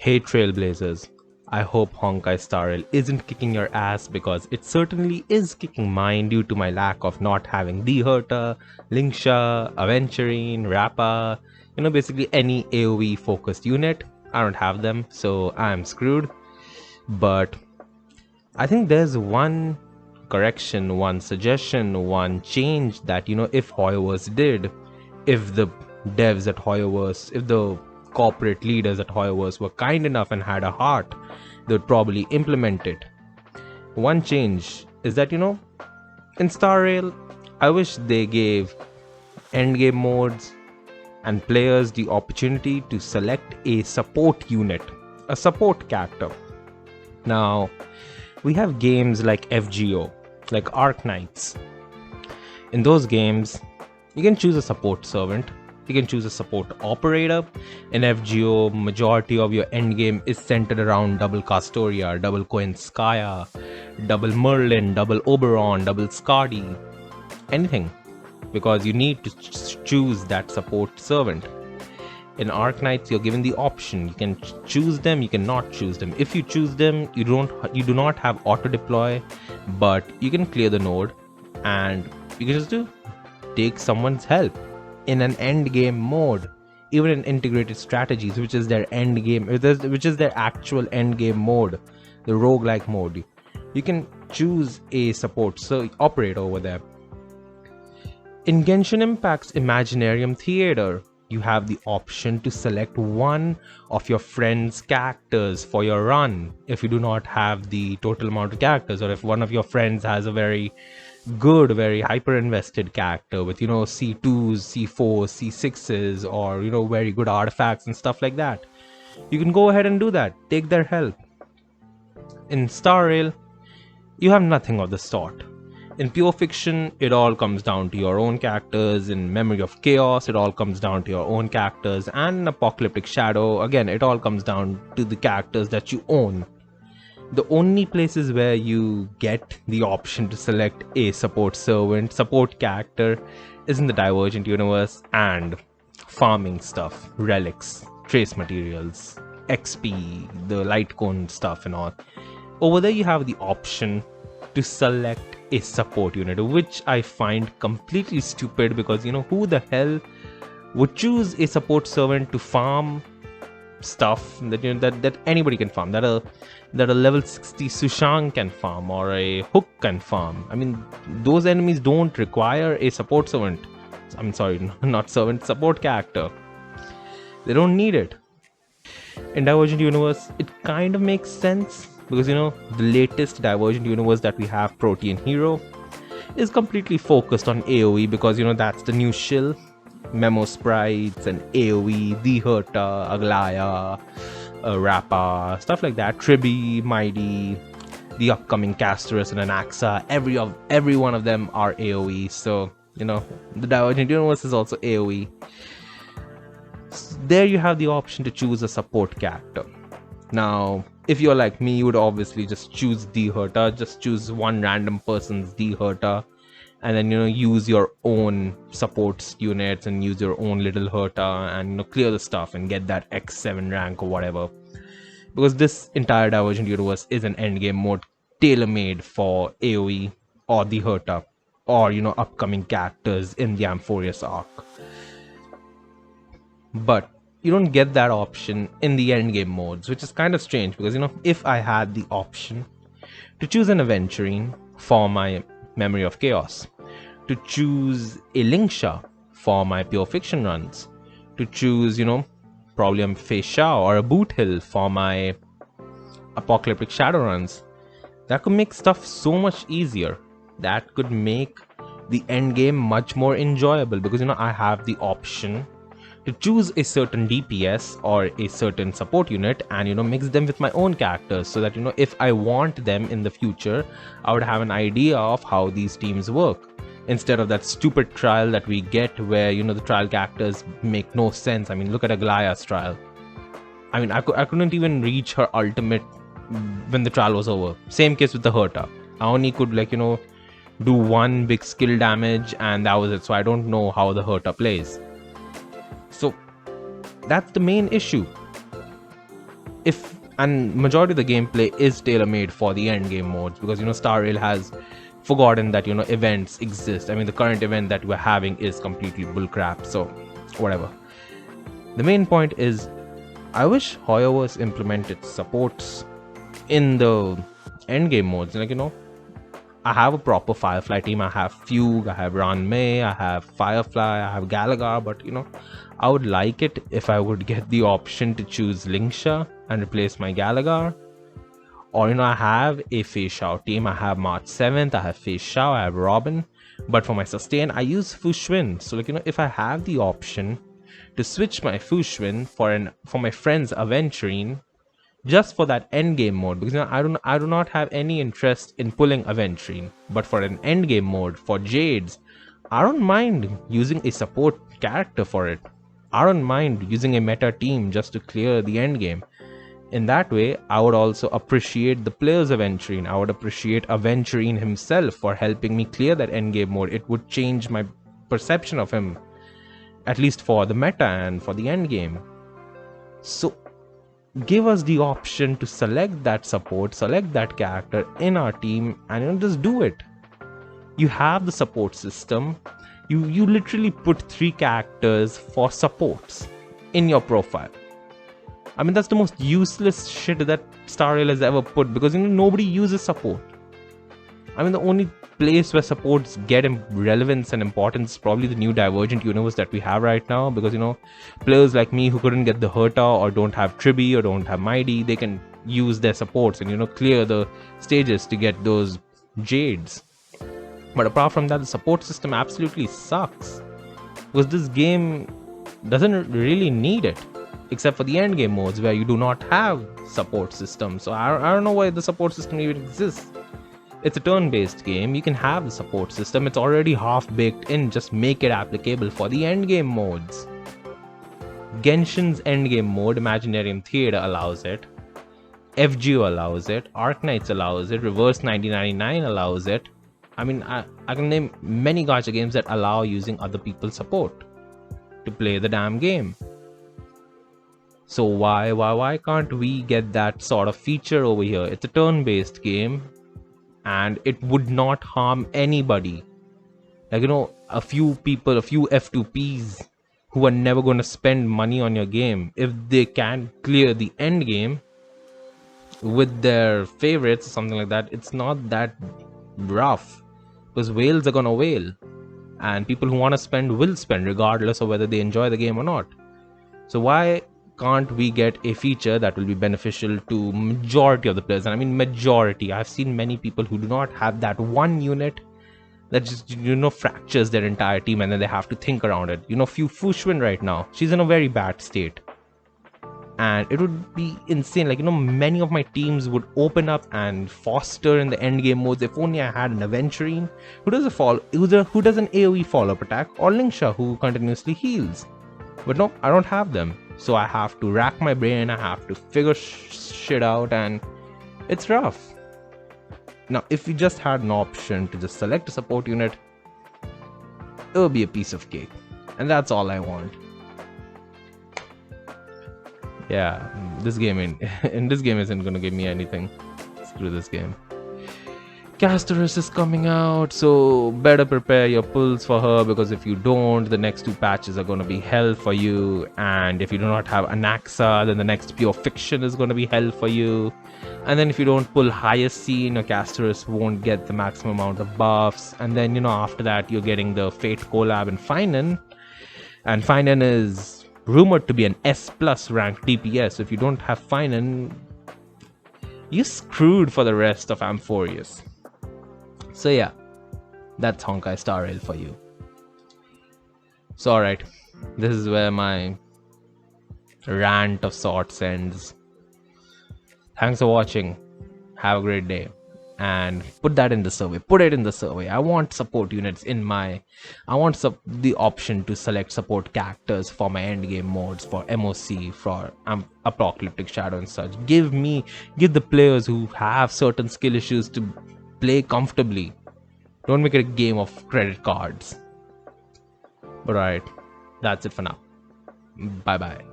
Hey Trailblazers, I hope Honkai Star Rail isn't kicking your ass because it certainly is kicking mine due to my lack of not having Dihurta, Lingsha, Aventurine, Rappa, basically any AoE focused unit. I don't have them, so I'm screwed. But I think there's one correction, one suggestion, one change that, if Hoyoverse did, if the devs at Hoyoverse, if the corporate leaders at Hoyoverse were kind enough and had a heart, they would probably implement it. One change is that, in Star Rail, I wish they gave endgame modes and players the opportunity to select a support unit, a support character. Now, we have games like FGO, like Arc Knights. In those games, you can choose a support servant, you can choose a support operator. In FGO, majority of your endgame is centered around double Castoria, double Koenskaya, double Merlin, double Oberon, double Skadi, anything, because you need to choose that support servant. In Arc Knights, you're given the option. You can choose them, you cannot choose them. If you choose them, you do not have auto deploy, but you can clear the node and you can just take someone's help in an end game mode. Even in integrated strategies, which is their end game, which is their actual end game mode, the roguelike mode, you can choose a support operator over there. In Genshin Impact's Imaginarium Theater, you have the option to select one of your friend's characters for your run if you do not have the total amount of characters, or if one of your friends has a very good, very hyper invested character with, C2s, C4s, C6s, or, very good artifacts and stuff like that. You can go ahead and do that. Take their help. In Star Rail, you have nothing of the sort. In pure fiction, it all comes down to your own characters. In Memory of Chaos, it all comes down to your own characters. And in Apocalyptic Shadow, again, it all comes down to the characters that you own. The only places where you get the option to select a support servant, support character, is in the Divergent Universe and farming stuff, relics, trace materials, XP, the light cone stuff and all. Over there you have the option to select a support unit, which I find completely stupid because, who the hell would choose a support servant to farm stuff that anybody can farm, that a level 60 Sushang can farm or a Hook can farm. I mean, those enemies don't require a support servant. I'm sorry, not servant, support character. They don't need it. In Divergent Universe, it kind of makes sense because, the latest Divergent Universe that we have, Protean Hero, is completely focused on AoE because, that's the new shill. Memo sprites and AoE, Dihurta, Aglaya, Rappa, stuff like that. Tribi, Mighty, the upcoming Castorus and Anaxa, every one of them are AoE. So, the Divergent Universe is also AoE. There you have the option to choose a support character. Now, if you're like me, you would obviously just choose Dihurta, just choose one random person's Dihurta, and then, use your own support units and use your own little Hurta and, clear the stuff and get that X7 rank or whatever. Because this entire Divergent Universe is an endgame mode tailor-made for AoE or the Hurta or, upcoming characters in the Amphorius arc. But you don't get that option in the endgame modes, which is kind of strange because, if I had the option to choose an Aventurine for my Memory of Chaos, to choose a Lingsha for my pure fiction runs, to choose, probably a Feisha or a Boot Hill for my Apocalyptic Shadow runs, that could make stuff so much easier. That could make the endgame much more enjoyable because, I have the option to choose a certain DPS or a certain support unit and, mix them with my own characters so that, if I want them in the future, I would have an idea of how these teams work. Instead of that stupid trial that we get where, the trial characters make no sense. I mean, look at Aglaya's trial. I mean, I couldn't even reach her ultimate when the trial was over. Same case with the Hurta. I only could, do one big skill damage and that was it. So I don't know how the Hurta plays. So that's the main issue. and majority of the gameplay is tailor-made for the end game modes, because Star Rail has forgotten that events exist. I mean, the current event that we're having is completely bullcrap, so whatever. The main point is, I wish Hoyoverse implemented supports in the end game modes. I have a proper Firefly team. I have Fugue, I have Ranmei, I have Firefly, I have Gallagher, but I would like it if I would get the option to choose Lingsha and replace my Gallagher. Or I have a Fei Shao team. I have March 7th, I have Fei Shao, I have Robin. But for my sustain, I use Fu Xuan. So if I have the option to switch my Fu Xuan for my friend's Aventurine, just for that end game mode, because I do not have any interest in pulling Aventurine, but for an end game mode for Jades, I don't mind using a support character for it. I don't mind using a meta team just to clear the end game. In that way, I would also appreciate the player's Aventurine. I would appreciate Aventurine himself for helping me clear that end game mode. It would change my perception of him, at least for the meta and for the end game. So give us the option to select that support, select that character in our team, and just do it. You have the support system. You literally put 3 characters for supports in your profile. I mean, that's the most useless shit that Star Rail has ever put, because nobody uses support. I mean, the only place where supports get relevance and importance is probably the new Divergent Universe that we have right now, because players like me who couldn't get the Herta or don't have Tribi or don't have Mighty, they can use their supports and clear the stages to get those Jades. But apart from that, the support system absolutely sucks, because this game doesn't really need it, except for the end game modes where you do not have support system. So I don't know why the support system even exists. It's a turn-based game. You can have the support system. It's already half-baked in. Just make it applicable for the endgame modes. Genshin's endgame mode, Imaginarium Theater, allows it. FGO allows it. Arknights allows it. Reverse 1999 allows it. I mean, I can name many gacha games that allow using other people's support to play the damn game. So why can't we get that sort of feature over here? It's a turn-based game, and it would not harm anybody. A few people, a few F2Ps who are never going to spend money on your game, if they can clear the end game with their favorites or something like that, it's not that rough, because whales are gonna whale, and people who want to spend will spend regardless of whether they enjoy the game or not. So why can't we get a feature that will be beneficial to majority of the players? And I mean majority. I've seen many people who do not have that one unit that just fractures their entire team, and then they have to think around it. Fu Xuan right now, she's in a very bad state, and it would be insane. Many of my teams would open up and foster in the end game modes if only I had an Aventurine who does an AoE follow-up attack, or Lingsha who continuously heals. But no, I don't have them. So I have to rack my brain, I have to figure shit out, and it's rough. Now, if we just had an option to just select a support unit, it would be a piece of cake. And that's all I want. Yeah, this game isn't gonna give me anything. Screw this game. Castorus is coming out, so better prepare your pulls for her, because if you don't, the next 2 patches are going to be hell for you. And if you do not have Anaxa, then the next Pure Fiction is going to be hell for you. And then if you don't pull highest scene, your Castorus won't get the maximum amount of buffs. And then after that, you're getting the Fate collab in Finan, and Finan is rumored to be an S+ ranked DPS. So if you don't have Finan, you're screwed for the rest of Amphorius. So yeah, that's Honkai Star Rail for you. So alright, this is where my rant of sorts ends. Thanks for watching. Have a great day. And put that in the survey. Put it in the survey. I want support units in my... I want the option to select support characters for my endgame modes, for MOC, for Apocalyptic Shadow and such. Give the players who have certain skill issues to play comfortably. Don't make it a game of credit cards. But alright, that's it for now. Bye bye.